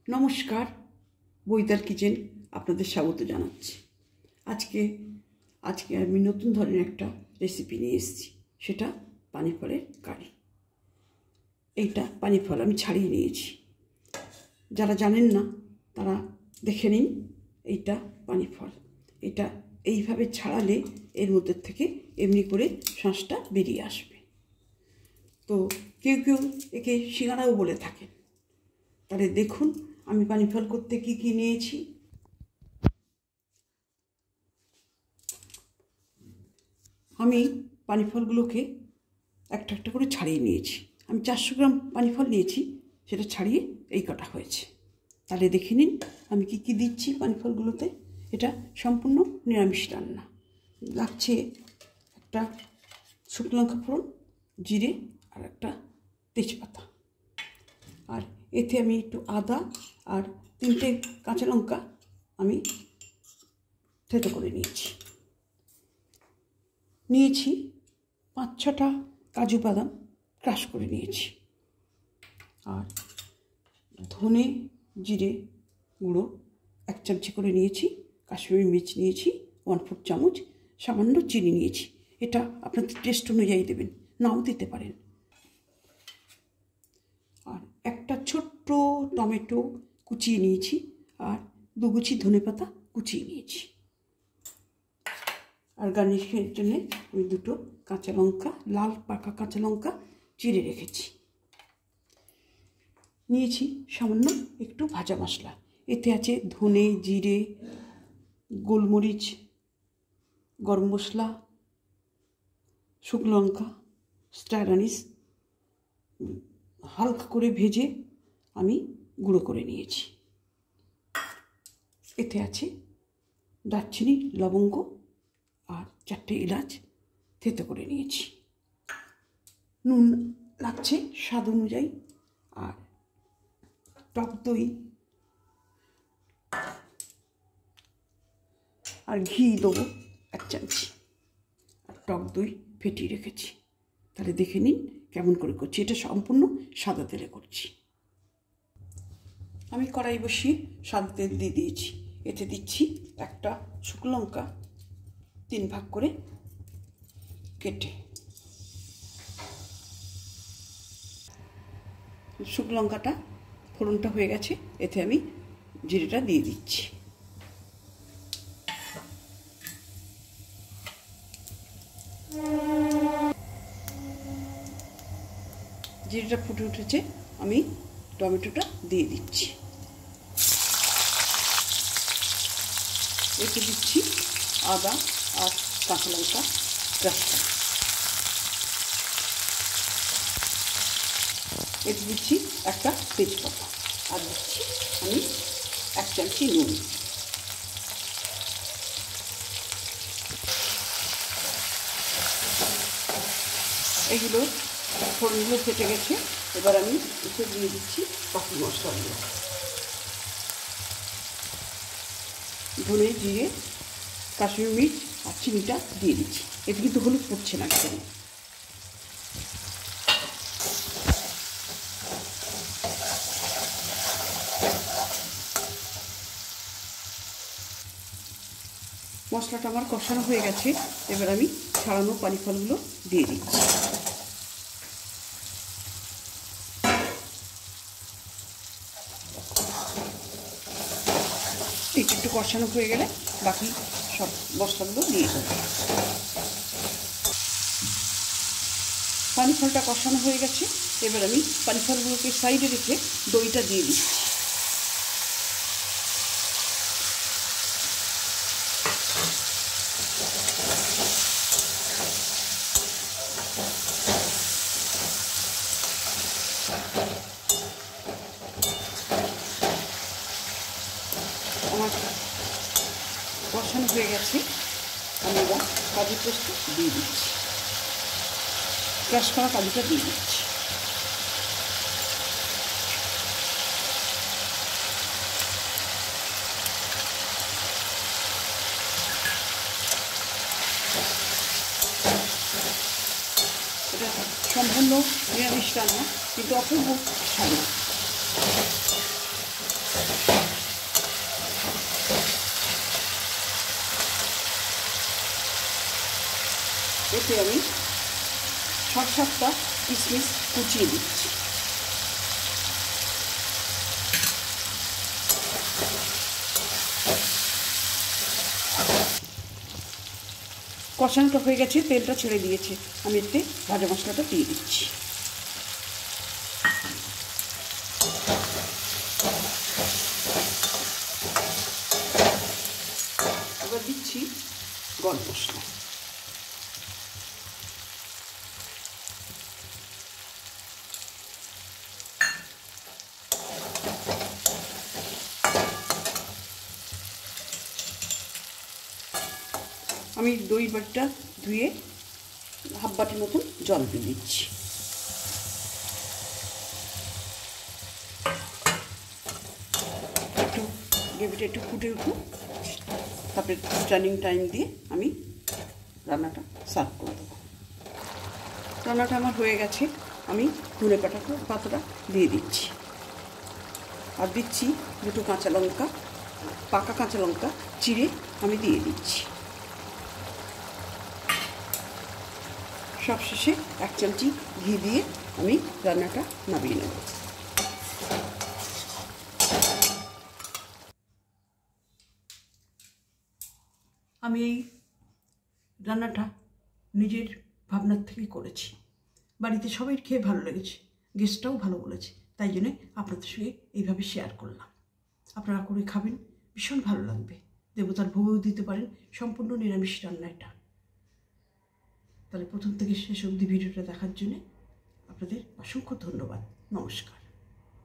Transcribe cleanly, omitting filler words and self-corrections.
নমস্কার, বৈতার কিচেন আপনাদের স্বাগত জানাচ্ছি। আজকে আমি নতুন ধরনের একটা রেসিপি নিয়ে এসেছি, সেটা পানি ফলের কারি। এইটা পানি ফল আমি ছাড়িয়ে নিয়েছি। যারা জানেন না তারা দেখে নিন। এইটা পানি ফল, এটা এইভাবে ছাড়ালে এর মধ্যে থেকে এমনি করে শাঁসটা বেরিয়ে আসবে। তো কেউ কেউ একে সিঙ্গারাও বলে থাকেন। তাহলে দেখুন আমি পানি ফল করতে কি কি নিয়েছি। আমি পানি ফলগুলোকে একটা একটা করে ছাড়িয়ে নিয়েছি। আমি 400 গ্রাম পানি ফল নিয়েছি, সেটা ছাড়িয়ে এই কটা হয়েছে। তাহলে দেখে নিন আমি কি কি দিচ্ছি পানি ফলগুলোতে। এটা সম্পূর্ণ নিরামিষ রান্না। লাগছে একটা শুকনো লঙ্কা ফোড়ন, জিরে আর একটা তেজপাতা। আর এতে আমি একটু আদা আর 3টে কাঁচা লঙ্কা আমি থেতো করে নিয়েছি 5-6টা কাজু বাদাম ক্রাশ করে নিয়েছি। আর ধনে জিরে গুঁড়ো 1 চামচি করে নিয়েছি। কাশ্মীরি মির্চ নিয়েছি 1/4 চামচ। সামান্য চিনি নিয়েছি। এটা আপনাদের টেস্ট অনুযায়ী দেবেন, নাও দিতে পারেন। আর একটা ছোট্ট টমেটো কুচিয়ে নিয়েছি, আর 2 গুছি ধনেপাতা কুচিয়ে নিয়েছি। আর গার্নিশের জন্য আমি 2টো কাঁচা লঙ্কা, লাল পাকা কাঁচা লঙ্কা চিড়ে রেখেছি। নিয়েছি সামান্য একটু ভাজা মশলা। এতে আছে ধনে, জিরে, গোলমরিচ, গরম মশলা, শুকনো লঙ্কা, স্টার আনিস হালকা করে ভেজে আমি গুঁড়ো করে নিয়েছি। এতে আছে দারচিনি, লবঙ্গ আর 4টে এলাচ থেতো করে নিয়েছি। নুন লাগছে স্বাদ অনুযায়ী। আর টক দই আর ঘি দেবো 1 চামচি। আর টক দই ফেটিয়ে রেখেছি। তাহলে দেখে নিন কেমন করে করছি। এটা সম্পূর্ণ সাদা তেলে করছি। আমি কড়াই বসিয়ে সাদা তেল দিয়ে দিয়েছি। এতে দিচ্ছি একটা শুকনো লঙ্কা 3 ভাগ করে কেটে। শুকনো লঙ্কাটা ফোড়নটা হয়ে গেছে, এতে আমি জিরেটা দিয়ে দিচ্ছি। জিরেটা ফুটে উঠেছে, আমি টমেটোটা দিয়ে দিচ্ছি। এতে দিচ্ছি আদা আর কাঁচা লঙ্কা ক্রাশ করা। এতে দিচ্ছি একটা তেজপাতা। আর দিচ্ছি আমি 1 চামচি নুন। এগুলো ফোড়নগুলো ফেটে গেছে। এবার আমি এতে দিয়ে দিচ্ছি বাকি মশলাগুলো। ধনে, জিরে, কাশ্মীরি মির্চ আর চিনিটা দিয়ে দিচ্ছি। এতে কিন্তু হলুদ পড়ছে না কেন। মশলাটা আমার কষানো হয়ে গেছে। এবার আমি ছাড়ানো পানি ফলগুলো দিয়ে দিচ্ছি। একটু কষানো হয়ে গেলে বাকি সব মশলাগুলো দিয়ে দেবো। পানি ফলটা কষানো হয়ে গেছে। এবার আমি পানি ফলগুলোকে সাইডে রেখে দইটা দিয়ে দিচ্ছি। আমার কষানো হয়ে গেছে। আমি এবার কাজু পেস্ট দিয়ে দিচ্ছি। ক্রাশ করা কাজুটা দিয়ে দিচ্ছি। এটা সম্পূর্ণ নিরামিষ রান্না, কিন্তু অপূর্ব স্বাদ। এতে আমি 6-7টা কিশমিশ কুচিয়ে দিচ্ছি। কষানোটা হয়ে গেছে, তেলটা ছেড়ে দিয়েছে, আমি এতে ভাজা মশলাটা দিয়ে দিচ্ছি। এবার দিচ্ছি গরম মশলা। আমি দই বাটিটা ধুয়ে হাফ বাটির মতন জল দিয়ে দিচ্ছি। একটু গ্রেভিটা একটু ফুটে উঠুক, তারপরে স্ট্যান্ডিং টাইম দিয়ে আমি রান্নাটা সার্ভ করে দেবো। রান্নাটা আমার হয়ে গেছে, আমি ধনে পাতাটা দিয়ে দিচ্ছি। আর দিচ্ছি 2টো কাঁচা লঙ্কা, পাকা কাঁচা লঙ্কা চিড়ে আমি দিয়ে দিচ্ছি। সবশেষে 1 চামচি ঘি দিয়ে আমি রান্নাটা নামিয়ে নেব। আমি এই রান্নাটা নিজের ভাবনার থেকেই করেছি। বাড়িতে সবাই খেয়ে ভালো লেগেছে, গেস্টটাও ভালো বলেছে, তাই জন্যে আপনাদের সঙ্গে এইভাবে শেয়ার করলাম। আপনারা করে খাবেন, ভীষণ ভালো লাগবে। দেবতার ভোগও দিতে পারেন, সম্পূর্ণ নিরামিষ রান্না এটা। তাহলে প্রথম থেকে শেষ অবধি ভিডিওটা দেখার জন্যে আপনাদের অসংখ্য ধন্যবাদ। নমস্কার।